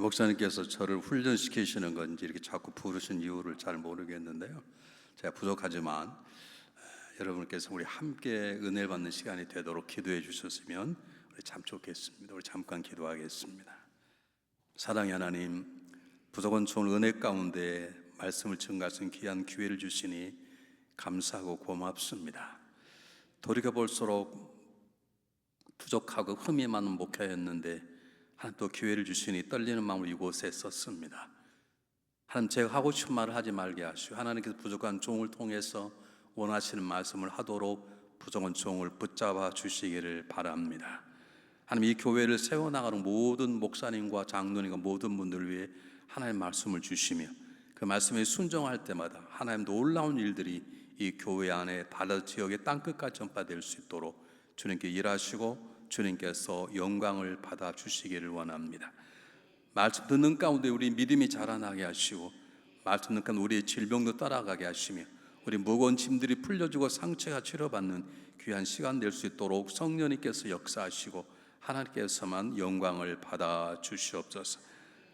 목사님께서 저를 훈련시키시는 건지 이렇게 자꾸 부르신 이유를 잘 모르겠는데요. 제가 부족하지만 여러분께서 우리 함께 은혜를 받는 시간이 되도록 기도해 주셨으면 참 좋겠습니다. 우리 잠깐 기도하겠습니다. 사랑의 하나님, 부족한 좋은 은혜 가운데 말씀을 증가하신 귀한 기회를 주시니 감사하고 고맙습니다. 돌이켜볼수록 부족하고 흠이 많은 목회였는데 하나님 또 기회를 주시니 떨리는 마음으로 이곳에 섰습니다. 하나님, 제가 하고 싶은 말을 하지 말게 하시고 하나님께서 부족한 종을 통해서 원하시는 말씀을 하도록 부족한 종을 붙잡아 주시기를 바랍니다. 하나님, 이 교회를 세워나가는 모든 목사님과 장로님과 모든 분들을 위해 하나님의 말씀을 주시며 그 말씀에 순종할 때마다 하나님 놀라운 일들이 이 교회 안에 바다 지역의 땅끝까지 전파될 수 있도록 주님께 일하시고 주님께서 영광을 받아 주시기를 원합니다. 말씀 듣는 가운데 우리 믿음이 자라나게 하시고 말씀 듣는 가운데 우리의 질병도 따라가게 하시며 우리 무거운 짐들이 풀려지고 상처가 치료받는 귀한 시간 될 수 있도록 성령님께서 역사하시고 하나님께서만 영광을 받아 주시옵소서.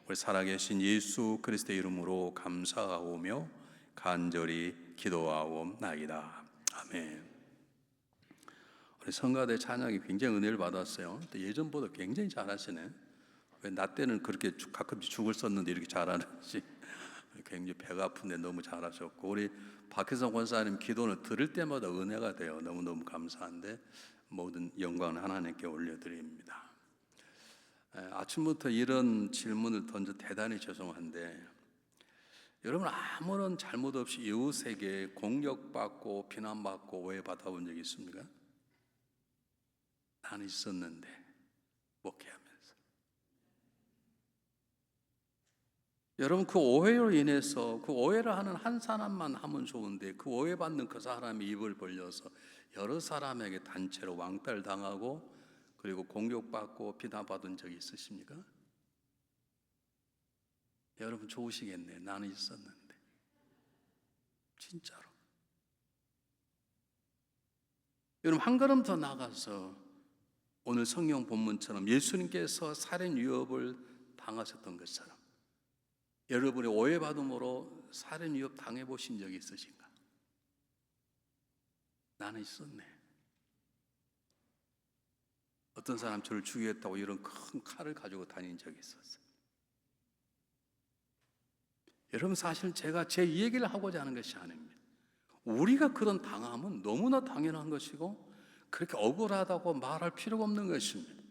우리 살아계신 예수 그리스도의 이름으로 감사하오며 간절히 기도하옵나이다. 아멘. 우리 성가대 찬양이 굉장히 은혜를 받았어요. 예전보다 굉장히 잘하시네. 왜 나 때는 그렇게 가끔씩 죽을 썼는데 이렇게 잘하는지 굉장히 배가 아픈데 너무 잘하셨고, 우리 박혜성 권사님 기도는 들을 때마다 은혜가 돼요. 너무너무 감사한데 모든 영광은 하나님께 올려드립니다. 아침부터 이런 질문을 던져 대단히 죄송한데, 여러분 아무런 잘못 없이 이웃에게 공격받고 비난받고 오해받아본 적이 있습니까? 나는 있었는데 목회하면서. 여러분, 그 오해로 인해서 그 오해를 하는 한 사람만 하면 좋은데 그 오해받는 그 사람이 입을 벌려서 여러 사람에게 단체로 왕따당하고 그리고 공격받고 비난받은 적이 있으십니까? 여러분 좋으시겠네. 나는 있었는데. 진짜로. 여러분 한 걸음 더 나가서 오늘 성경 본문처럼 예수님께서 살인 위협을 당하셨던 것처럼 여러분의 오해받음으로 살인 위협 당해보신 적이 있으신가? 나는 있었네. 어떤 사람 저를 죽이겠다고 이런 큰 칼을 가지고 다닌 적이 있었어요. 여러분 사실 제가 제 얘기를 하고자 하는 것이 아닙니다. 우리가 그런 당함은 너무나 당연한 것이고 그렇게 억울하다고 말할 필요가 없는 것입니다.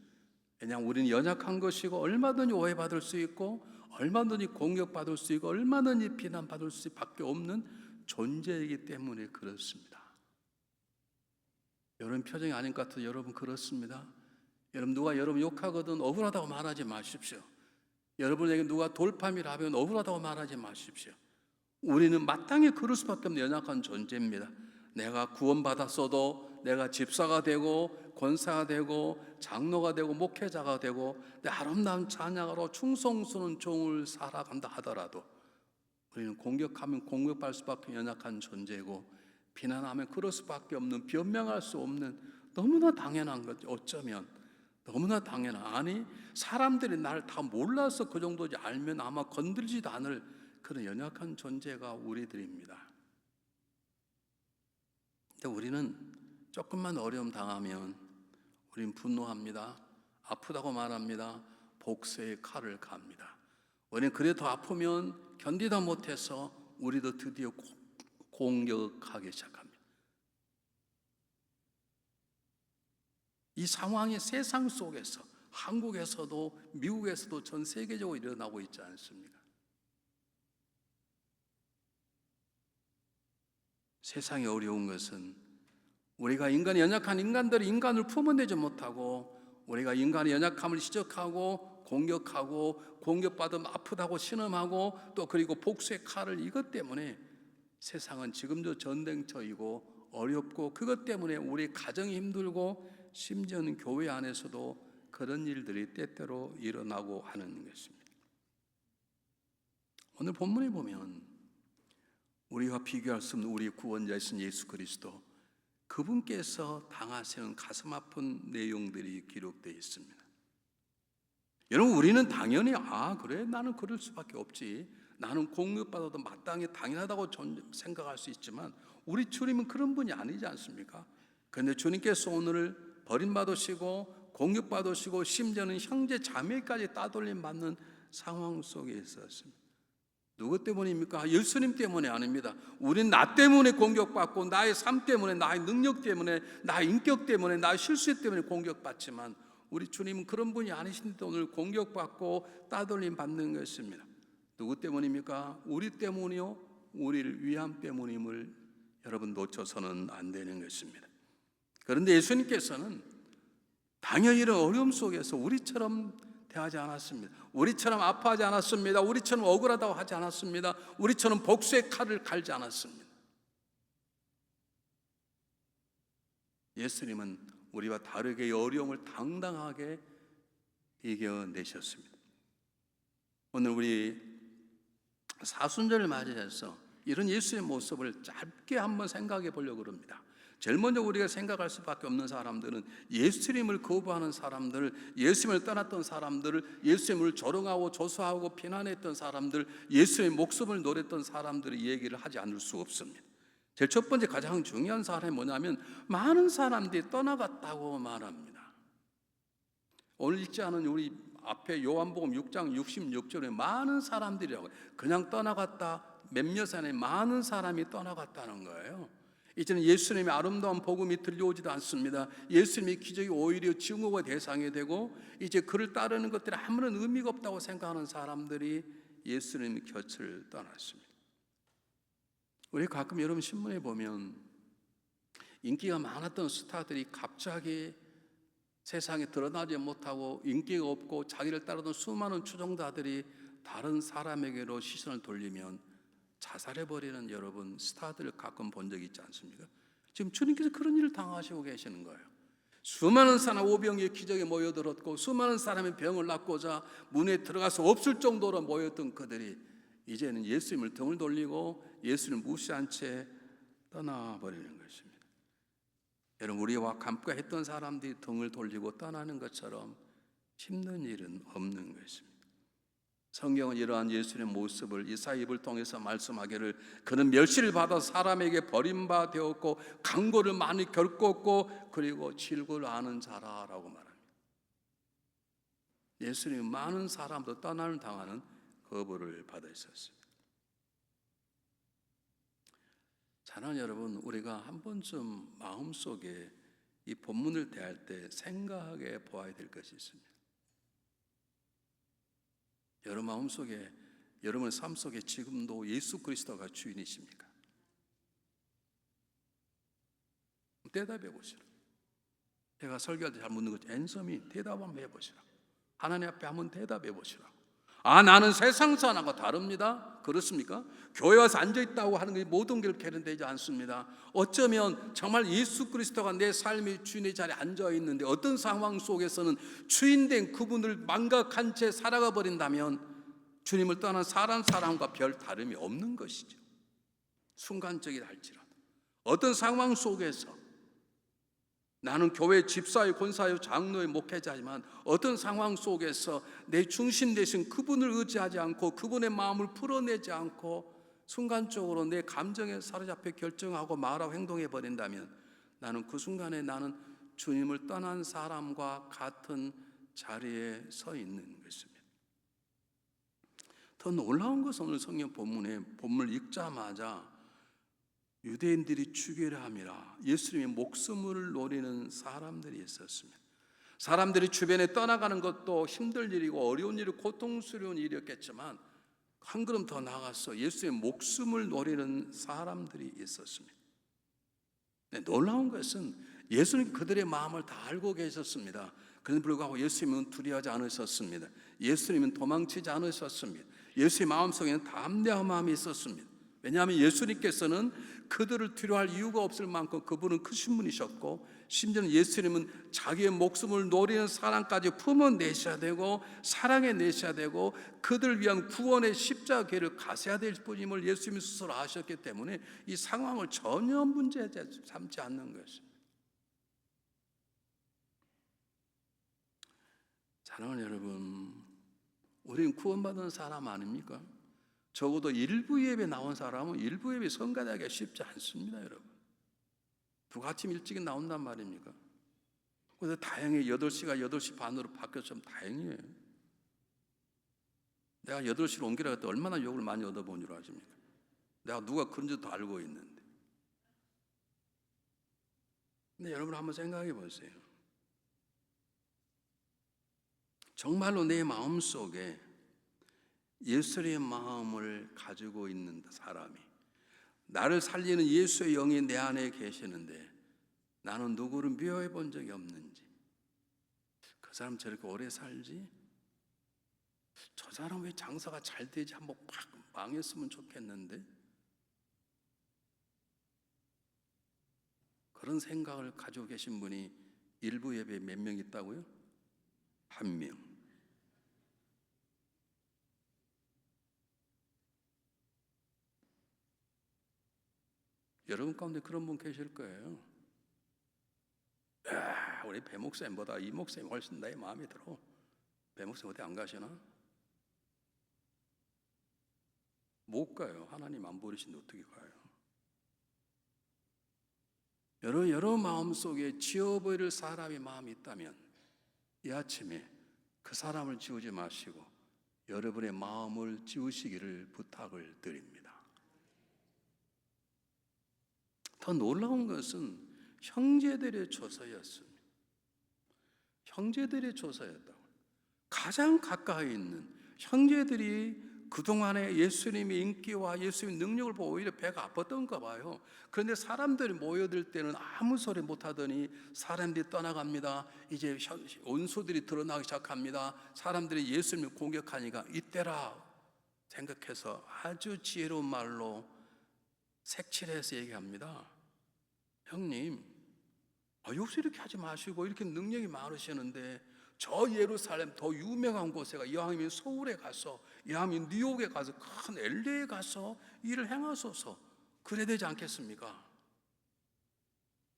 왜냐하면 우리는 연약한 것이고 얼마든지 오해받을 수 있고 얼마든지 공격받을 수 있고 얼마든지 비난받을 수밖에 없는 존재이기 때문에 그렇습니다. 여러분 표정이 아닌 것 같아도 여러분 그렇습니다. 여러분 누가 여러분 욕하거든 억울하다고 말하지 마십시오. 여러분에게 누가 돌팜이라 하면 억울하다고 말하지 마십시오. 우리는 마땅히 그럴 수밖에 없는 연약한 존재입니다. 내가 구원받았어도 내가 집사가 되고 권사가 되고 장로가 되고 목회자가 되고 내 아름다운 찬양으로 충성스러운 종을 살아간다 하더라도 우리는 공격하면 공격받을 수밖에 연약한 존재고 비난하면 그럴 수밖에 없는 변명할 수 없는 너무나 당연한 것. 어쩌면 너무나 당연한, 아니 사람들이 날 다 몰라서 그 정도지 알면 아마 건들지도 않을 그런 연약한 존재가 우리들입니다. 근데 우리는 조금만 어려움 당하면 우린 분노합니다. 아프다고 말합니다. 복수의 칼을 갑니다. 우리는 그래 더 아프면 견디다 못해서 우리도 드디어 공격하기 시작합니다. 이 상황이 세상 속에서 한국에서도 미국에서도 전 세계적으로 일어나고 있지 않습니까? 세상이 어려운 것은 우리가 인간이 연약한 인간들이 인간을 품어내지 못하고 우리가 인간의 연약함을 지적하고 공격하고 공격받으면 아프다고 신음하고 또 그리고 복수의 칼을 이것 때문에 세상은 지금도 전쟁터이고 어렵고 그것 때문에 우리 가정이 힘들고 심지어는 교회 안에서도 그런 일들이 때때로 일어나고 하는 것입니다. 오늘 본문에 보면 우리와 비교할 수 없는 우리 구원자이신 예수 그리스도 그분께서 당하시는 가슴 아픈 내용들이 기록되어 있습니다. 여러분, 우리는 당연히 그래, 나는 그럴 수밖에 없지, 나는 공급받아도 마땅히 당연하다고 생각할 수 있지만 우리 주님은 그런 분이 아니지 않습니까? 그런데 주님께서 오늘 버림받으시고 공격받으시고 심지어는 형제 자매까지 따돌림 받는 상황 속에 있었습니다. 누구 때문입니까? 예수님 때문에 아닙니다. 우린 나 때문에 공격받고 나의 삶 때문에, 나의 능력 때문에, 나의 인격 때문에, 나의 실수 때문에 공격받지만 우리 주님은 그런 분이 아니신데 오늘 공격받고 따돌림 받는 것입니다. 누구 때문입니까? 우리 때문이요, 우리를 위함 때문임을 여러분 놓쳐서는 안 되는 것입니다. 그런데 예수님께서는 당연히 이런 어려움 속에서 우리처럼 대하지 않았습니다. 우리처럼 아파하지 않았습니다. 우리처럼 억울하다고 하지 않았습니다. 우리처럼 복수의 칼을 갈지 않았습니다. 예수님은 우리와 다르게 어려움을 당당하게 이겨내셨습니다. 오늘 우리 사순절을 맞이해서 이런 예수의 모습을 짧게 한번 생각해 보려고 합니다. 제일 먼저 우리가 생각할 수밖에 없는 사람들은 예수님을 거부하는 사람들, 예수님을 떠났던 사람들을, 예수님을 조롱하고 조소하고 비난했던 사람들, 예수의 목숨을 노렸던 사람들의 얘기를 하지 않을 수 없습니다. 제일 첫 번째 가장 중요한 사람이 뭐냐면 많은 사람들이 떠나갔다고 말합니다. 오늘 읽지 않은 우리 앞에 요한복음 6장 66절에 많은 사람들이라고, 그냥 떠나갔다, 몇몇 안에 많은 사람이 떠나갔다는 거예요. 이제는 예수님의 아름다운 복음이 들려오지도 않습니다. 예수님의 기적이 오히려 증오가 대상이 되고 이제 그를 따르는 것들이 아무런 의미가 없다고 생각하는 사람들이 예수님의 곁을 떠났습니다. 우리 가끔 여러분 신문에 보면 인기가 많았던 스타들이 갑자기 세상에 드러나지 못하고 인기가 없고 자기를 따르던 수많은 추종자들이 다른 사람에게로 시선을 돌리면 자살해버리는 여러분 스타들을 가끔 본 적이 있지 않습니까? 지금 주님께서 그런 일을 당하시고 계시는 거예요. 수많은 사람 오병이의 기적에 모여들었고 수많은 사람이 병을 낫고자 문에 들어가서 없을 정도로 모였던 그들이 이제는 예수님을 등을 돌리고 예수님을 무시한 채 떠나버리는 것입니다. 여러분, 우리와 함께 했던 사람들이 등을 돌리고 떠나는 것처럼 힘든 일은 없는 것입니다. 성경은 이러한 예수님의 모습을 이사야를 통해서 말씀하기를 그는 멸시를 받아 사람에게 버림받았고 강고를 많이 겪었고 그리고 질고를 아는 자라라고 말합니다. 예수님은 많은 사람도 떠나는 당하는 거부를 받으셨습니다. 사랑하는 여러분, 우리가 한 번쯤 마음속에 이 본문을 대할 때 생각해 보아야 될 것이 있습니다. 여러분 마음속에, 여러분의 삶 속에 지금도 예수 그리스도가 주인이십니까? 대답해 보시라. 제가 설교할 때 잘 묻는 거죠. 앤서미 대답 한번 해보시라. 하나님 앞에 한번 대답해 보시라. 나는 세상 사람과 다릅니다. 그렇습니까? 교회 와서 앉아있다고 하는 게 모든 게 해결되지 않습니다. 어쩌면 정말 예수 그리스도가 내 삶의 주인의 자리에 앉아있는데 어떤 상황 속에서는 주인된 그분을 망각한 채 살아가 버린다면 주님을 떠난 사람과 별 다름이 없는 것이죠. 순간적이라 할지라도 어떤 상황 속에서 나는 교회 집사요, 권사요, 장로의 목회자지만 어떤 상황 속에서 내 중심 되신 그분을 의지하지 않고 그분의 마음을 풀어내지 않고 순간적으로 내 감정에 사로잡혀 결정하고 말하고 행동해 버린다면 나는 그 순간에 나는 주님을 떠난 사람과 같은 자리에 서 있는 것입니다. 더 놀라운 것은 오늘 성경 본문을 읽자마자 유대인들이 죽이려 함이라 예수님의 목숨을 노리는 사람들이 있었습니다. 사람들이 주변에 떠나가는 것도 힘들 일이고 어려운 일이고 고통스러운 일이었겠지만 한 걸음 더 나아가서 예수의 목숨을 노리는 사람들이 있었습니다. 네, 놀라운 것은 예수님 그들의 마음을 다 알고 계셨습니다. 그런데 불구하고 예수님은 두려워하지 않으셨습니다. 예수님은 도망치지 않으셨습니다. 예수의 마음속에는 담대한 마음이 있었습니다. 왜냐하면 예수님께서는 그들을 두려워할 이유가 없을 만큼 그분은 크신 분이셨고 심지어는 예수님은 자기의 목숨을 노리는 사람까지 품어내셔야 되고 사랑해내셔야 되고 그들을 위한 구원의 십자가를 가셔야 될 분임을 예수님이 스스로 아셨기 때문에 이 상황을 전혀 문제 삼지 않는 것입니다. 사랑하는 여러분, 우리는 구원받은 사람 아닙니까? 적어도 일부 예배 나온 사람은 일부 예배 성가대하기가 쉽지 않습니다, 여러분. 누가 아침 일찍 나온단 말입니까? 그래서 다행히 8시가 8시 반으로 바뀌었으면 다행이에요. 내가 8시로 옮기라 했더니 얼마나 욕을 많이 얻어본 줄 아십니까? 내가 누가 그런지도 알고 있는데. 근데 여러분 한번 생각해 보세요. 정말로 내 마음속에 예수의 마음을 가지고 있는 사람이, 나를 살리는 예수의 영이 내 안에 계시는데 나는 누구를 미워해 본 적이 없는지, 그 사람 저렇게 오래 살지? 저 사람 왜 장사가 잘 되지? 한번 팍 망했으면 좋겠는데? 그런 생각을 가지고 계신 분이 일부 예배에 몇 명 있다고요? 1명. 여러분 가운데 그런 분 계실 거예요. 야, 우리 배 목사님보다 이 목사님이 훨씬 나의 마음에 들어. 배 목사님 어디 안 가시나? 못 가요. 하나님 안 부르신데 어떻게 가요? 여러분 마음속에 지워버릴 사람의 마음이 있다면 이 아침에 그 사람을 지우지 마시고 여러분의 마음을 지우시기를 부탁을 드립니다. 더 놀라운 것은 형제들의 조서였습니다. 형제들의 조서였다고. 가장 가까이 있는 형제들이 그동안에 예수님의 인기와 예수님의 능력을 보고 오히려 배가 아팠던가 봐요. 그런데 사람들이 모여들 때는 아무 소리 못하더니 사람들이 떠나갑니다. 이제 원수들이 드러나기 시작합니다. 사람들이 예수님을 공격하니까 이때라 생각해서 아주 지혜로운 말로 색칠해서 얘기합니다. 형님, 여기서 이렇게 하지 마시고 이렇게 능력이 많으시는데 저 예루살렘 더 유명한 곳에 이왕이면 서울에 가서 이왕이면 뉴욕에 가서 큰 LA에 가서 일을 행하소서. 그래야 되지 않겠습니까?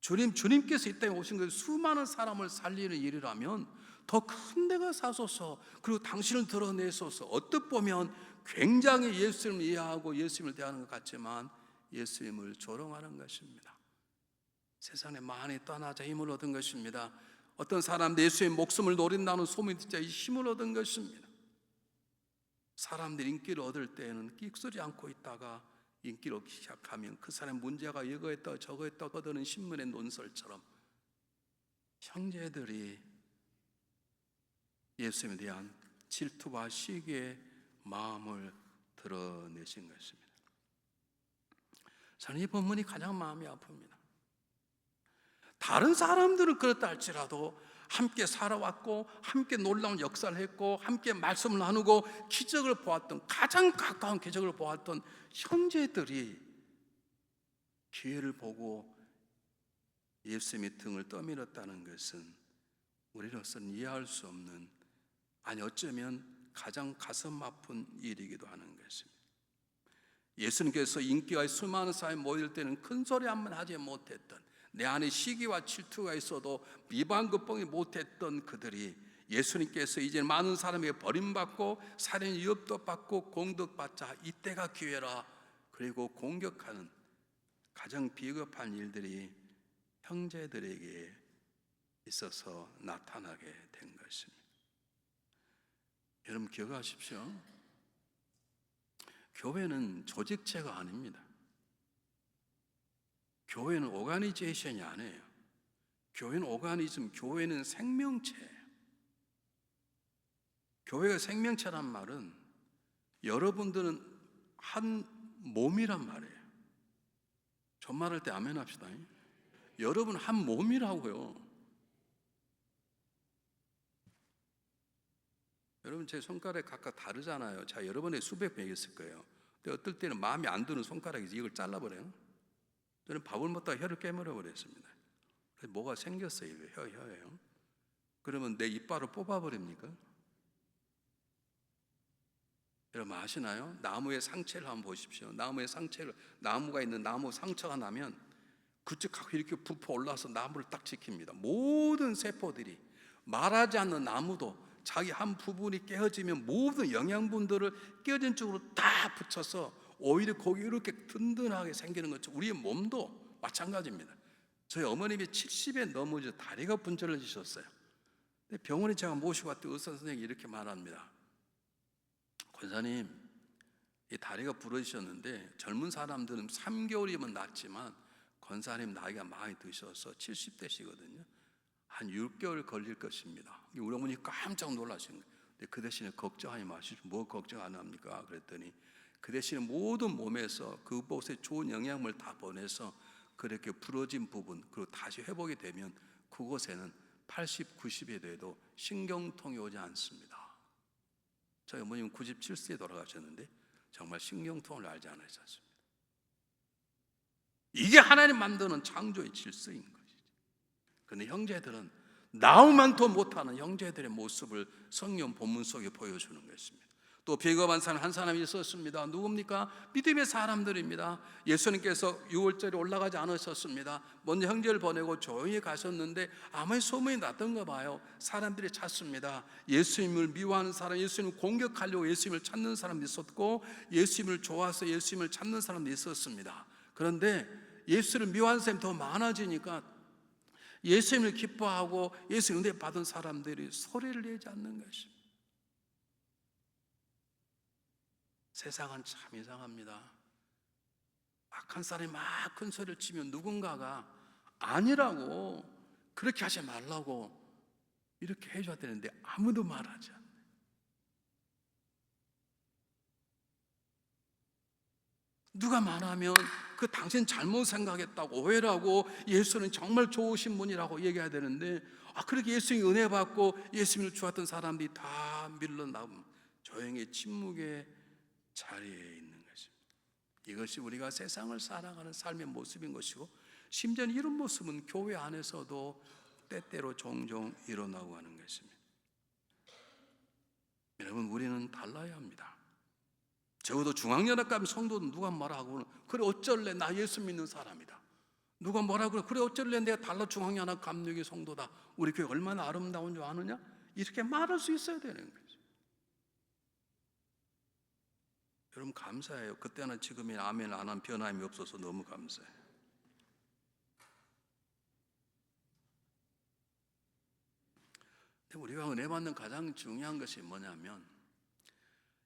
주님께서 이 땅에 오신 것은 수많은 사람을 살리는 일이라면 더 큰 데가 사소서. 그리고 당신을 드러내소서. 어떻게 보면 굉장히 예수님을 이해하고 예수님을 대하는 것 같지만 예수님을 조롱하는 것입니다. 세상에 많이 떠나자 힘을 얻은 것입니다. 어떤 사람들 예수의 목숨을 노린다는 소문이 듣자 힘을 얻은 것입니다. 사람들이 인기를 얻을 때에는 끽소리 않고 있다가 인기를 얻기 시작하면 그 사람 문제가 이거 했다 저거 했다 떠드는 신문의 논설처럼 형제들이 예수님에 대한 질투와 시기의 마음을 드러내신 것입니다. 저는 이 본문이 가장 마음이 아픕니다. 다른 사람들은 그렇다 할지라도 함께 살아왔고 함께 놀라운 역사를 했고 함께 말씀을 나누고 기적을 보았던, 가장 가까운 기적을 보았던 형제들이 기회를 보고 예수님의 등을 떠밀었다는 것은 우리로서는 이해할 수 없는, 아니 어쩌면 가장 가슴 아픈 일이기도 하는 것입니다. 예수님께서 인기와 수많은 사람이 모일 때는 큰 소리 한번 하지 못했던, 내 안에 시기와 질투가 있어도 비방급봉이 못했던 그들이 예수님께서 이제 많은 사람에게 버림받고 살인 위협도 받고 공격받자 이때가 기회라, 그리고 공격하는 가장 비겁한 일들이 형제들에게 있어서 나타나게 된 것입니다. 여러분 기억하십시오. 교회는 조직체가 아닙니다. 교회는 오가니제이션이 아니에요. 교회는 오가니즘, 교회는 생명체예요. 교회가 생명체란 말은 여러분들은 한 몸이란 말이에요. 전말할 때 아멘 합시다. 여러분 한 몸이라고요. 여러분 제 손가락이 각각 다르잖아요. 자, 여러분의 수백 명 있을 거예요. 근데 어떨 때는 마음에 안 드는 손가락이 이걸 잘라버려요. 저는 밥을 먹다가 혀를 깨물어 버렸습니다. 그래서 뭐가 생겼어요. 혀예요. 그러면 내 이빨을 뽑아버립니까? 여러분 아시나요? 나무의 상체를 한번 보십시오. 나무의 상체를, 나무가 있는 나무 상처가 나면 그쪽 갖고 이렇게 부풀어 올라와서 나무를 딱 지킵니다. 모든 세포들이, 말하지 않는 나무도 자기 한 부분이 깨어지면 모든 영양분들을 깨어진 쪽으로 다 붙여서 오히려 거기 이렇게 든든하게 생기는 것처럼 우리의 몸도 마찬가지입니다. 저희 어머님이 70에 넘어져 다리가 분절해지셨어요. 근데 병원에 제가 모시고 왔더니 의사 선생님이 이렇게 말합니다. 권사님, 이 다리가 부러지셨는데 젊은 사람들은 3개월이면 낫지만 권사님 나이가 많이 드셔서 70대시거든요. 한 6개월 걸릴 것입니다. 우리 어머니 깜짝 놀라신 거예요. 근데 그 대신에 걱정하지 마시죠. 뭐 걱정 안 합니까? 그랬더니 그 대신에 모든 몸에서 그곳에 좋은 영양을 다 보내서 그렇게 부러진 부분 그리고 다시 회복이 되면 그곳에는 80, 90이 돼도 신경통이 오지 않습니다. 저희 어머님은 97세에 돌아가셨는데 정말 신경통을 알지 않으셨습니다. 이게 하나님 만드는 창조의 질서인 것이죠. 그런데 형제들은 나오만 더 못하는 형제들의 모습을 성경 본문 속에 보여주는 것입니다. 또 비겁한 사람 한 사람이 있었습니다. 누굽니까? 믿음의 사람들입니다. 예수님께서 6월절에 올라가지 않으셨습니다. 먼저 형제를 보내고 조용히 가셨는데 아무리 소문이 났던가 봐요. 사람들이 찾습니다. 예수님을 미워하는 사람, 예수님을 공격하려고 예수님을 찾는 사람도 있었고 예수님을 좋아해서 예수님을 찾는 사람도 있었습니다. 그런데 예수를 미워하는 사람이 더 많아지니까 예수님을 기뻐하고 예수 은혜 받은 사람들이 소리를 내지 않는 것입니다. 세상은 참 이상합니다. 악한 사람이 막 큰 소리를 치면 누군가가 아니라고, 그렇게 하지 말라고 이렇게 해줘야 되는데 아무도 말하지 않아요. 누가 말하면 그 당신 잘못 생각했다고 오해를 하고 예수는 정말 좋으신 분이라고 얘기해야 되는데 그렇게 예수님 은혜 받고 예수님을 좋아했던 사람들이 다 밀러나면 조용히 침묵의 자리에 있는 것입니다. 이것이 우리가 세상을 살아가는 삶의 모습인 것이고 심지어 이런 모습은 교회 안에서도 때때로 종종 일어나고 하는 것입니다. 여러분, 우리는 달라야 합니다. 적어도 중앙연합 가면 성도는 누가 뭐라고 그래 어쩔래 나 예수 믿는 사람이다. 누가 뭐라고 그래 어쩔래 내가 달라 중앙연합 감독의 성도다. 우리 교회 얼마나 아름다운 줄 아느냐? 이렇게 말할 수 있어야 되는 거죠. 여러분 감사해요. 그때나 지금이나 아멘 안 한 변함이 없어서 너무 감사해요. 근데 우리가 은혜 받는 가장 중요한 것이 뭐냐면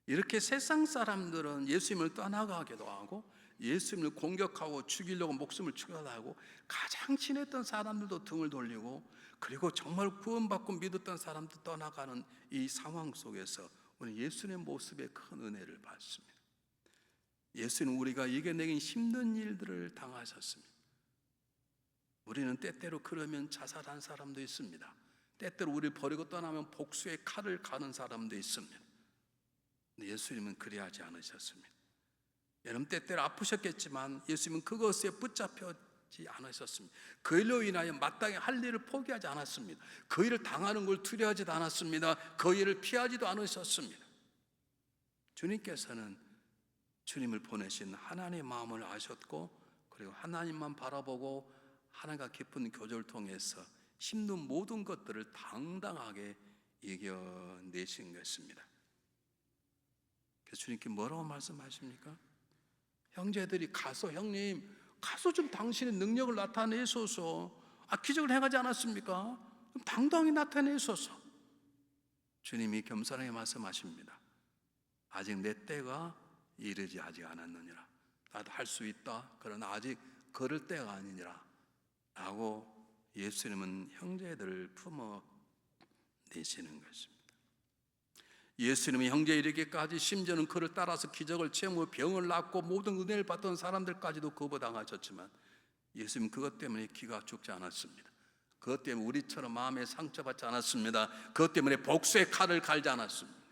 이렇게 세상 사람들은 예수님을 떠나가기도 하고 예수님을 공격하고 죽이려고 목숨을 추가하고 가장 친했던 사람들도 등을 돌리고 그리고 정말 구원받고 믿었던 사람도 떠나가는 이 상황 속에서 우리 예수님의 모습에 큰 은혜를 받습니다. 예수는 우리가 이겨내기 힘든 일들을 당하셨습니다. 우리는 때때로 그러면 자살한 사람도 있습니다. 때때로 우리를 버리고 떠나면 복수의 칼을 가는 사람도 있습니다. 예수님은 그리하지 않으셨습니다. 여러분 때때로 아프셨겠지만 예수님은 그것에 붙잡히지 않으셨습니다. 그 일로 인하여 마땅히 할 일을 포기하지 않았습니다. 그 일을 당하는 걸 두려워하지도 않았습니다. 그 일을 피하지도 않으셨습니다. 주님께서는 주님을 보내신 하나님의 마음을 아셨고 그리고 하나님만 바라보고 하나님과 깊은 교제를 통해서 힘든 모든 것들을 당당하게 이겨내신 것입니다. 그래서 주님께 뭐라고 말씀하십니까? 형제들이 가서 형님 가서 좀 당신의 능력을 나타내소서. 기적을 행하지 않았습니까? 좀 당당히 나타내소서. 주님이 겸손하게 말씀하십니다. 아직 내 때가 이르지 아직 않았느니라. 나도 할 수 있다. 그러나 아직 그럴 때가 아니니라 라고 예수님은 형제들을 품어내시는 것입니다. 예수님이 형제에 이르기까지 심지어는 그를 따라서 기적을 체험하고 병을 낫고 모든 은혜를 받던 사람들까지도 거부당하셨지만 예수님은 그것 때문에 기가 죽지 않았습니다. 그것 때문에 우리처럼 마음에 상처받지 않았습니다. 그것 때문에 복수의 칼을 갈지 않았습니다.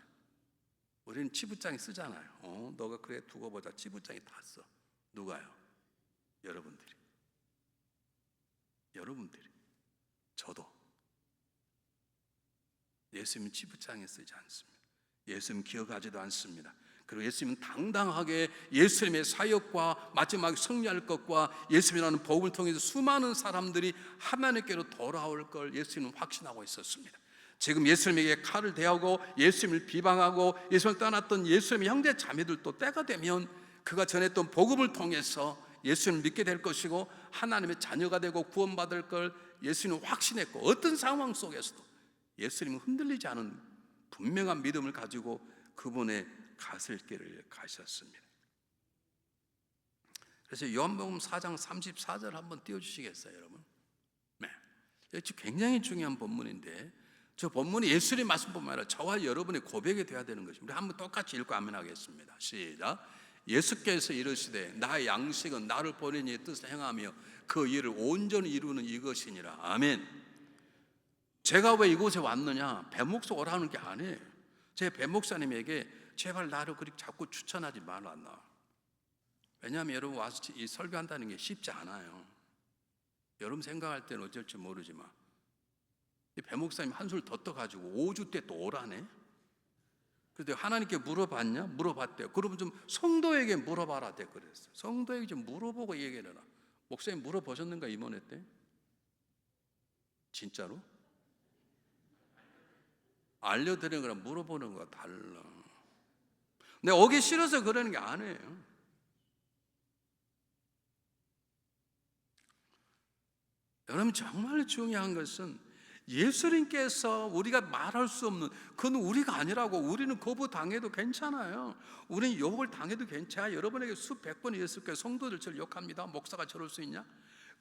우리는 치부장이 쓰잖아요. 너가 그래 두고 보자. 치부장이 다 써. 누가요? 여러분들이. 저도. 예수님은 치부장에 쓰지 않습니다. 예수님 기억하지도 않습니다. 그리고 예수님은 당당하게 예수님의 사역과 마지막에 승리할 것과 예수님이라는 복음을 통해서 수많은 사람들이 하나님께로 돌아올 걸 예수님은 확신하고 있었습니다. 지금 예수님에게 칼을 대하고 예수님을 비방하고 예수님을 떠났던 예수님의 형제 자매들도 때가 되면 그가 전했던 복음을 통해서 예수님을 믿게 될 것이고 하나님의 자녀가 되고 구원받을 걸 예수님은 확신했고, 어떤 상황 속에서도 예수님은 흔들리지 않은 분명한 믿음을 가지고 그분의 가실 길을 가셨습니다. 그래서 요한복음 4장 34절 한번 띄워주시겠어요, 여러분? 네. 이거 굉장히 중요한 본문인데, 저 본문이 예수님의 말씀뿐만 아니라 저와 여러분의 고백이 되어야 되는 것입니다. 한번 똑같이 읽고 아멘 하겠습니다. 시작. 예수께서 이르시되 나의 양식은 나를 보낸 이의 뜻을 행하며 그 일을 온전히 이루는 이것이니라. 아멘. 제가 왜 이곳에 왔느냐? 배목사 오라는 게 아니에요. 제 배목사님에게 제발 나를 그렇게 자꾸 추천하지 말라. 왜냐하면 여러분 와서 이 설교한다는 게 쉽지 않아요. 여러분 생각할 때는 어쩔지 모르지만 이 배목사님 한술 더 떠가지고 5주 때 또 오라네. 그런데 하나님께 물어봤냐? 물어봤대요. 그러면 좀 성도에게 물어봐라 대 그랬어요. 성도에게 좀 물어보고 얘기를 해라. 목사님 물어보셨는가 이번에 때? 진짜로? 알려드리는 거랑 물어보는 거가 달라. 내가 오기 싫어서 그러는 게 아니에요. 여러분 정말 중요한 것은 예수님께서 우리가 말할 수 없는, 그건 우리가 아니라고. 우리는 거부당해도 괜찮아요. 우리는 욕을 당해도 괜찮아요. 여러분에게 수백 번 예수께서 성도들 저를 욕합니다. 목사가 저럴 수 있냐?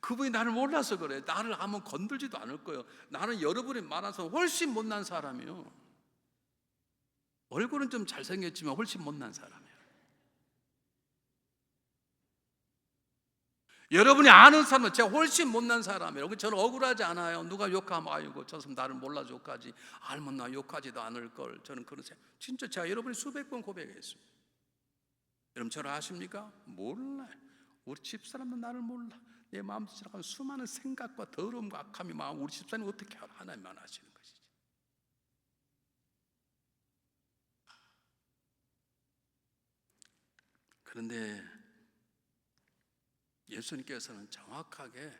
그분이 나를 몰라서 그래. 나를 하면 건들지도 않을 거예요. 나는 여러분이 많아서 훨씬 못난 사람이에요. 얼굴은 좀 잘생겼지만 훨씬 못난 사람이에요. 여러분이 아는 사람은 제가 훨씬 못난 사람이에요. 저는 억울하지 않아요. 누가 욕하면 아이고 저 사람 나를 몰라서 욕하지, 알면 나 욕하지도 않을 걸. 저는 그런 생각. 진짜 제가 여러분이 수백 번 고백했습니다. 여러분 저를 아십니까? 몰라요. 우리 집사람도 나를 몰라. 내 마음도 지나가는 수많은 생각과 더러움과 악함이 막 우리 집사님 어떻게 알아? 하나님만 아시는 것이지. 그런데 예수님께서는 정확하게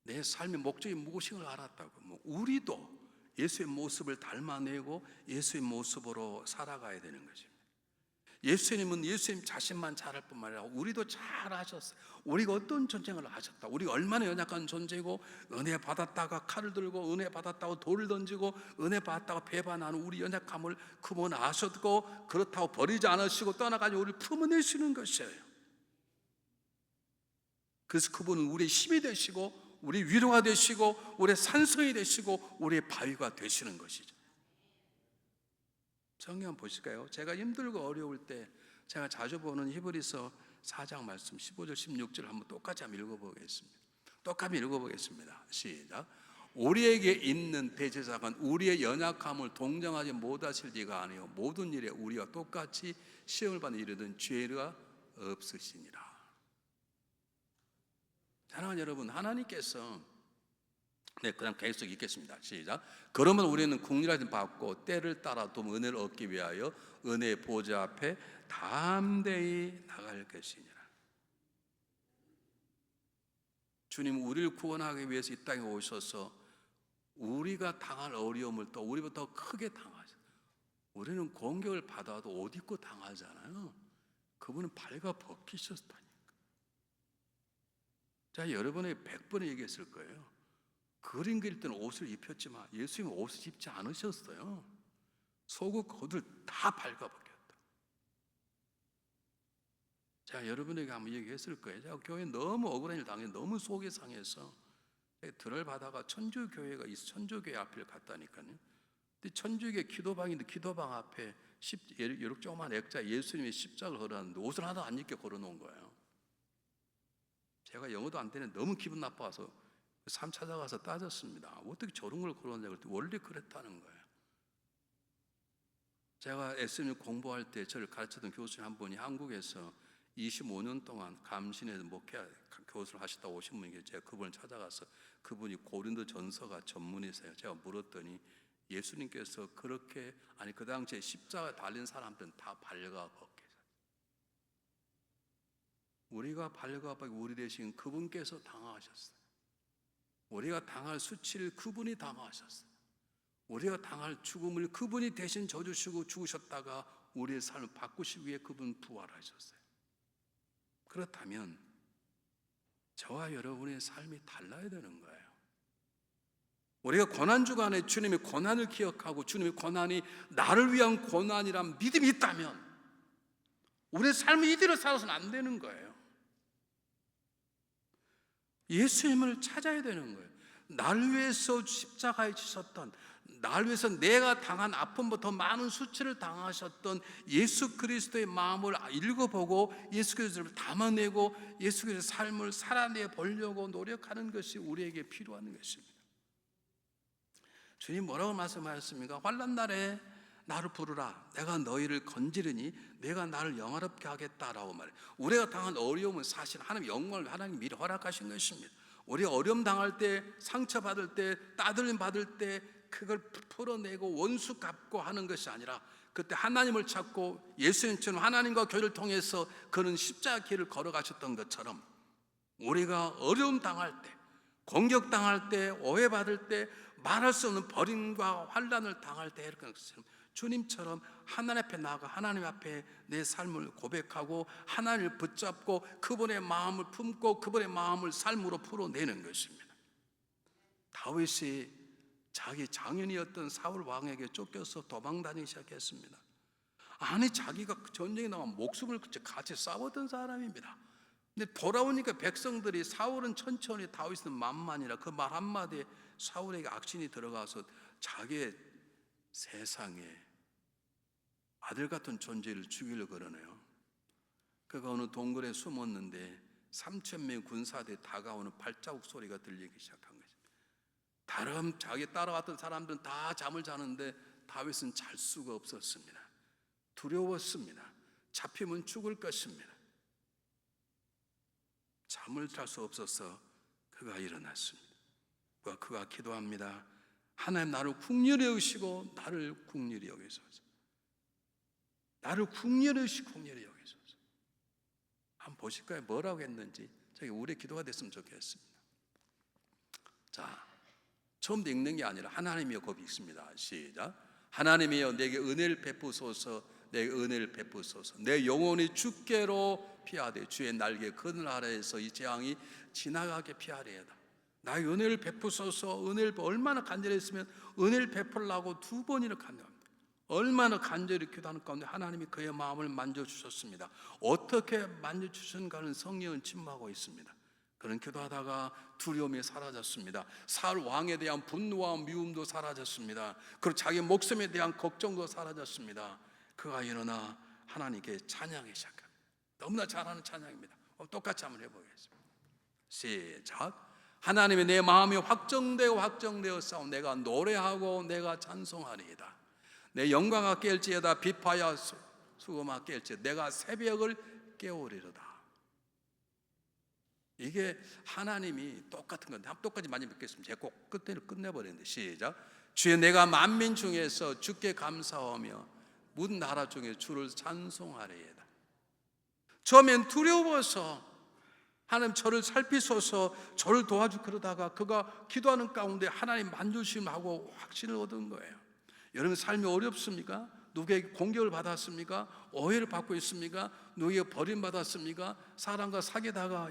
내 삶의 목적이 무엇인걸 알았다고. 우리도 예수의 모습을 닮아내고 예수의 모습으로 살아가야 되는 것입니다. 예수님은 예수님 자신만 잘할 뿐만 아니라 우리도 잘 아셨어요. 우리가 어떤 존재를 아셨다. 우리가 얼마나 연약한 존재고, 은혜 받았다가 칼을 들고 은혜 받았다고 돌을 던지고 은혜 받았다고 배반하는 우리 연약함을 그분 아셨고, 그렇다고 버리지 않으시고 떠나가지고 우리를 품어내시는 것이에요. 그래서 그분은 우리의 힘이 되시고 우리 위로가 되시고 우리의 산성이 되시고 우리의 바위가 되시는 것이죠. 성경 보실까요? 제가 힘들고 어려울 때 제가 자주 보는 히브리서 4장 말씀 15절 16절 한번 똑같이 한번 읽어보겠습니다. 똑같이 읽어보겠습니다. 시작. 우리에게 있는 대제사장은 우리의 연약함을 동정하지 못하실 리가 아니요 모든 일에 우리와 똑같이 시험을 받는 일이든 죄가 없으시니라. 사랑하는 여러분, 하나님께서 그냥 계속 읽겠습니다. 시작. 그러면 우리는 국리라짐 받고 때를 따라 또 은혜를 얻기 위하여 은혜의 보좌 앞에 담대히 나갈 것이니라. 주님 우리를 구원하기 위해서 이 땅에 오셔서 우리가 당할 어려움을 또 우리보다 더 크게 당하죠. 우리는 공격을 받아도 옷 입고 당하잖아요. 그분은 발가 벗기셨다니까. 자, 여러분에게 100번을 얘기했을 거예요. 그림 그릴 때는 옷을 입혔지만 예수님은 옷을 입지 않으셨어요. 속옷 겉을 다 발가벗겼다. 제가 여러분에게 한번 얘기했을 거예요. 제가 교회에 너무 억울한 일 당해 너무 속이 상해서 들을 받아가 천주교회가 있어. 천주교회 앞을 갔다니까요. 근데 천주교회 기도방인데 기도방 앞에 이렇게 조그만 액자 예수님의 십자가를 걸었는데 옷을 하나 안 입게 걸어놓은 거예요. 제가 영어도 안 되는 너무 기분 나빠서 삶 찾아가서 따졌습니다. 어떻게 저런 걸 걸어놨냐고 그랬더니 원래 그랬다는 거예요. 제가 SMU 공부할 때 저를 가르쳤던 교수님 한 분이 한국에서 25년 동안 감신에서 목회 교수를 하시다 오신 분이 계세요. 제가 그분을 찾아가서 그분이 고린도 전서가 전문이세요. 제가 물었더니 예수님께서 그렇게 그 당시에 십자가에 달린 사람들은 다 발가벗게 우리가 발가벗게 우리 대신 그분께서 당하셨어요. 우리가 당할 수치를 그분이 당하셨어요. 우리가 당할 죽음을 그분이 대신 져주시고 죽으셨다가 우리의 삶을 바꾸시기 위해 그분 부활하셨어요. 그렇다면 저와 여러분의 삶이 달라야 되는 거예요. 우리가 고난주간에 주님의 고난을 기억하고 주님의 고난이 나를 위한 고난이란 믿음이 있다면 우리의 삶을 이대로 살아서는 안 되는 거예요. 예수님을 찾아야 되는 거예요. 나를 위해서 십자가에 지셨던, 나를 위해서 내가 당한 아픔보다 많은 수치를 당하셨던 예수 그리스도의 마음을 읽어보고 예수 그리스도를 담아내고 예수 그리스도의 삶을 살아내 보려고 노력하는 것이 우리에게 필요한 것입니다. 주님 뭐라고 말씀하셨습니까? 환난 날에 나를 부르라. 내가 너희를 건지르니 내가 나를 영화롭게 하겠다라고 말해요. 우리가 당한 어려움은 사실 하나님 영광을 하나님 미리 허락하신 것입니다. 우리가 어려움 당할 때, 상처받을 때, 따돌림 받을 때 그걸 풀어내고 원수 갚고 하는 것이 아니라 그때 하나님을 찾고 예수님처럼 하나님과 교회를 통해서 그는 십자가 길을 걸어가셨던 것처럼 우리가 어려움 당할 때, 공격 당할 때, 오해받을 때, 말할 수 없는 버림과 환난을 당할 때 이렇게 주님처럼 하나님 앞에 나아가 하나님 앞에 내 삶을 고백하고 하나님을 붙잡고 그분의 마음을 품고 그분의 마음을 삶으로 풀어내는 것입니다. 다윗이 자기 장인이었던 사울 왕에게 쫓겨서 도망다니기 시작했습니다. 아니 자기가 전쟁에 나가 목숨을 같이 싸웠던 사람입니다. 근데 돌아오니까 백성들이 사울은 천천히 다윗은 만만이라 그 말 한마디에 사울에게 악신이 들어가서 자기의 세상에 아들 같은 존재를 죽이려고 그러네요. 그가 어느 동굴에 숨었는데 3,000명의 군사들이 다가오는 발자국 소리가 들리기 시작한 것입니다. 다른 자기 따라왔던 사람들은 다 잠을 자는데 다윗은 잘 수가 없었습니다. 두려웠습니다. 잡히면 죽을 것입니다. 잠을 잘 수 없어서 그가 일어났습니다. 그가 기도합니다. 하나님 나를 국률히 여기시고 나를 국률히 여기소서. 나를 국률히 여기시고 국률히 여기소서. 한번 보실까요? 뭐라고 했는지. 저기 우리의 기도가 됐으면 좋겠습니다. 자, 처음부터 읽는 게 아니라 하나님이여 곧 읽습니다. 시작. 하나님이여 내게 은혜를 베푸소서. 내게 은혜를 베푸소서. 내 영혼이 주께로 피하되 주의 날개 그늘 아래에서 이 재앙이 지나가게 피하리이다. 나의 은혜를 베푸소서. 은혜를 얼마나 간절히 했으면 은혜를 베풀라고 2번이나 간절합니다. 얼마나 간절히 기도하는 가운데 하나님이 그의 마음을 만져주셨습니다. 어떻게 만져주셨는가는 성령은 침묵하고 있습니다. 그런 기도하다가 두려움이 사라졌습니다. 사울 왕에 대한 분노와 미움도 사라졌습니다. 그리고 자기 목숨에 대한 걱정도 사라졌습니다. 그가 일어나 하나님께 찬양하기 시작합니다. 너무나 잘하는 찬양입니다. 똑같이 한번 해보겠습니다. 시작. 하나님의 내 마음이 확정되어 싸워 내가 노래하고 내가 찬송하리이다. 내 영광아 깰지어다 비파야 수금아 깰지 내가 새벽을 깨우리로다. 이게 하나님이 똑같은 건데 똑같이 많이 뵙겠습니다. 제가 꼭 끝내버리는데 시작. 주여 내가 만민 중에서 주께 감사하며 모든 나라 중에 주를 찬송하리이다. 처음엔 두려워서 하나님 저를 살피소서 저를 도와주 그러다가 그가 기도하는 가운데 하나님 만져주심하고 확신을 얻은 거예요. 여러분 삶이 어렵습니까? 누구에게 공격을 받았습니까? 오해를 받고 있습니까? 누구에게 버림받았습니까? 사람과 사귀다가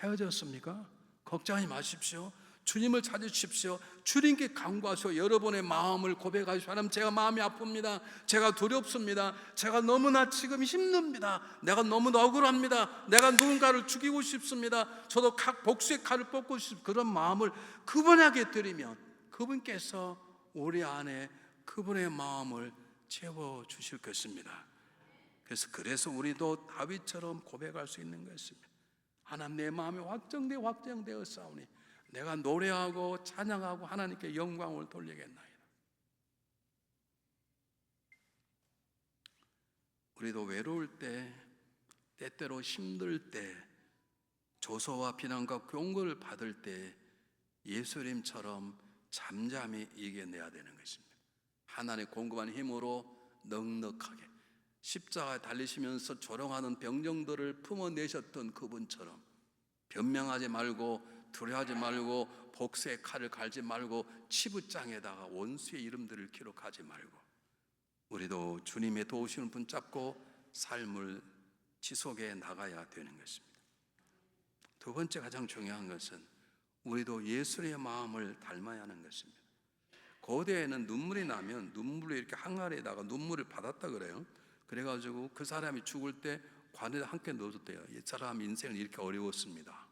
헤어졌습니까? 걱정하지 마십시오. 주님을 찾으십시오. 주님께 간구하시오. 여러분의 마음을 고백하시오. 하나님 제가 마음이 아픕니다. 제가 두렵습니다. 제가 너무나 지금 힘듭니다. 내가 너무 억울합니다. 내가 누군가를 죽이고 싶습니다. 저도 복수의 칼을 뽑고 싶습니다. 그런 마음을 그분에게 드리면 그분께서 우리 안에 그분의 마음을 채워주실 것입니다. 그래서 우리도 다윗처럼 고백할 수 있는 것입니다. 하나님 내 마음이 확정되어 싸우니 내가 노래하고 찬양하고 하나님께 영광을 돌리겠나이다. 우리도 외로울 때, 때때로 힘들 때, 조소와 비난과 경고를 받을 때 예수님처럼 잠잠히 이겨내야 되는 것입니다. 하나님의 공급한 힘으로 넉넉하게 십자가에 달리시면서 조롱하는 병정들을 품어내셨던 그분처럼 변명하지 말고 두려워하지 말고 복수의 칼을 갈지 말고 치부장에다가 원수의 이름들을 기록하지 말고 우리도 주님의 도우시는 분 잡고 삶을 지속해 나가야 되는 것입니다. 두 번째 가장 중요한 것은 우리도 예수의 마음을 닮아야 하는 것입니다. 고대에는 눈물이 나면 눈물을 이렇게 항아리에다가 눈물을 받았다 그래요. 그래가지고 그 사람이 죽을 때 관에다 함께 넣어줬대요. 이 사람 인생은 이렇게 어려웠습니다.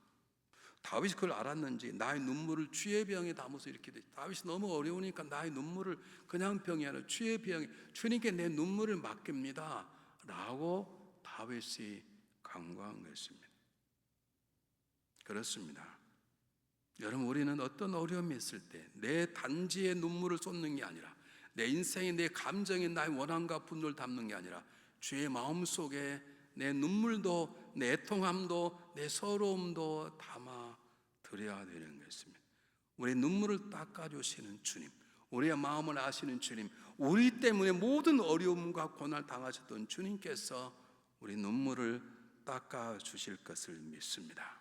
다윗이 그걸 알았는지 나의 눈물을 주의 병에 담아서 이렇게 돼. 다윗이 너무 어려우니까 나의 눈물을 그냥 병이 아니라 주의 병에 주님께 내 눈물을 맡깁니다 라고 다윗이 간구한 것입니다. 그렇습니다. 여러분, 우리는 어떤 어려움이 있을 때 내 단지의 눈물을 쏟는 게 아니라 내 인생의 내 감정의 나의 원함과 분노를 담는 게 아니라 주의 마음속에 내 눈물도 내 애통함도 내 서러움도 담아 드려야 되는 것입니다. 우리의 눈물을 닦아주시는 주님, 우리의 마음을 아시는 주님, 우리 때문에 모든 어려움과 고난을 당하셨던 주님께서 우리 눈물을 닦아주실 것을 믿습니다.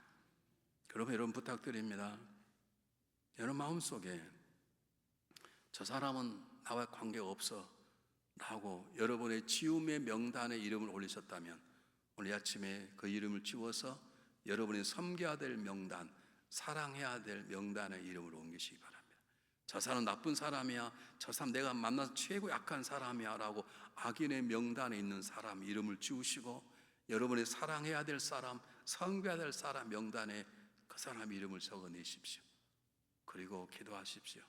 그러면 여러분 부탁드립니다. 여러분 마음속에 저 사람은 나와 관계가 없어 라고 여러분의 지움의 명단에 이름을 올리셨다면 오늘 아침에 그 이름을 지워서 여러분이 섬겨야 될 명단, 사랑해야 될 명단에 이름을 옮기시기 바랍니다. 저 사람 나쁜 사람이야, 저 사람 내가 만나서 최고 약한 사람이야 라고 악인의 명단에 있는 사람 이름을 지우시고 여러분이 사랑해야 될 사람, 섬겨야 될 사람 명단에 그 사람 이름을 적어내십시오. 그리고 기도하십시오.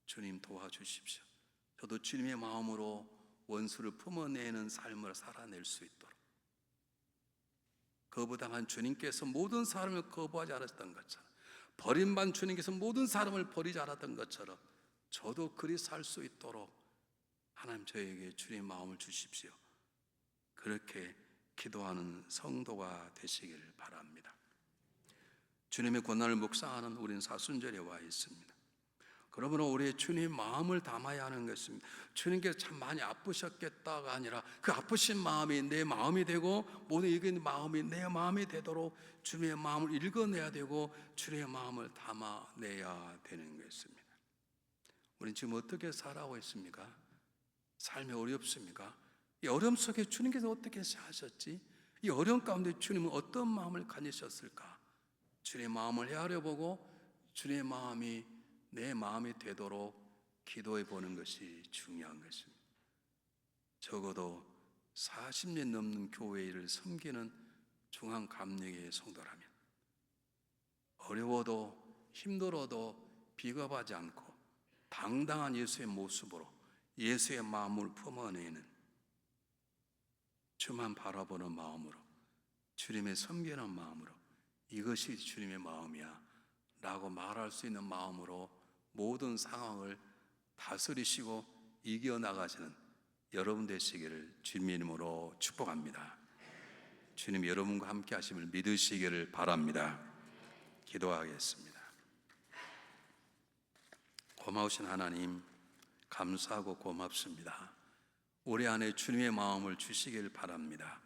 주님 도와주십시오. 저도 주님의 마음으로 원수를 품어내는 삶을 살아낼 수 있도록 거부당한 주님께서 모든 사람을 거부하지 않았던 것처럼 버림받은 주님께서 모든 사람을 버리지 않았던 것처럼 저도 그리 살 수 있도록 하나님 저에게 주님의 마음을 주십시오. 그렇게 기도하는 성도가 되시기를 바랍니다. 주님의 권한을 묵상하는 우리는 사순절에 와 있습니다. 그러므로 우리의 주님의 마음을 담아야 하는 것입니다. 주님께서 참 많이 아프셨겠다가 아니라 그 아프신 마음이 내 마음이 되고 모든 이긴 마음이 내 마음이 되도록 주님의 마음을 읽어내야 되고 주님의 마음을 담아내야 되는 것입니다. 우리는 지금 어떻게 살아오고 있습니까? 삶이 어렵습니까? 이 어려움 속에 주님께서 어떻게 하셨지? 이 어려움 가운데 주님은 어떤 마음을 가지셨을까? 주님의 마음을 헤아려보고 주님의 마음이 내 마음이 되도록 기도해 보는 것이 중요한 것입니다. 적어도 40년 넘는 교회 일을 섬기는 중앙감리교회 성도라면 어려워도 힘들어도 비겁하지 않고 당당한 예수의 모습으로 예수의 마음을 품어내는 주만 바라보는 마음으로 주님의 섬기는 마음으로 이것이 주님의 마음이야 라고 말할 수 있는 마음으로 모든 상황을 다스리시고 이겨나가시는 여러분 되시기를 주님의 이름으로 축복합니다. 주님 여러분과 함께 하심을 믿으시기를 바랍니다. 기도하겠습니다. 고마우신 하나님 감사하고 고맙습니다. 우리 안에 주님의 마음을 주시길 바랍니다.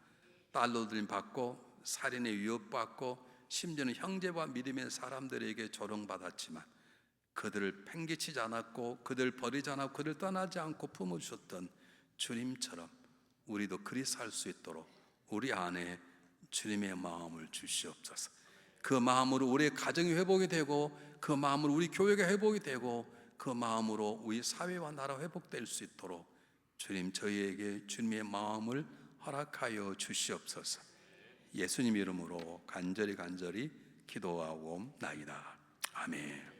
딸로들임 받고 살인의 위협받고 심지어는 형제와 믿음의 사람들에게 조롱받았지만 그들을 팽개치지 않았고 그들 버리지 않았고 그들 떠나지 않고 품어주셨던 주님처럼 우리도 그리 살 수 있도록 우리 안에 주님의 마음을 주시옵소서. 그 마음으로 우리의 가정이 회복이 되고 그 마음으로 우리 교회가 회복이 되고 그 마음으로 우리 사회와 나라 회복될 수 있도록 주님 저희에게 주님의 마음을 허락하여 주시옵소서. 예수님 이름으로 간절히 기도하옵나이다. 아멘.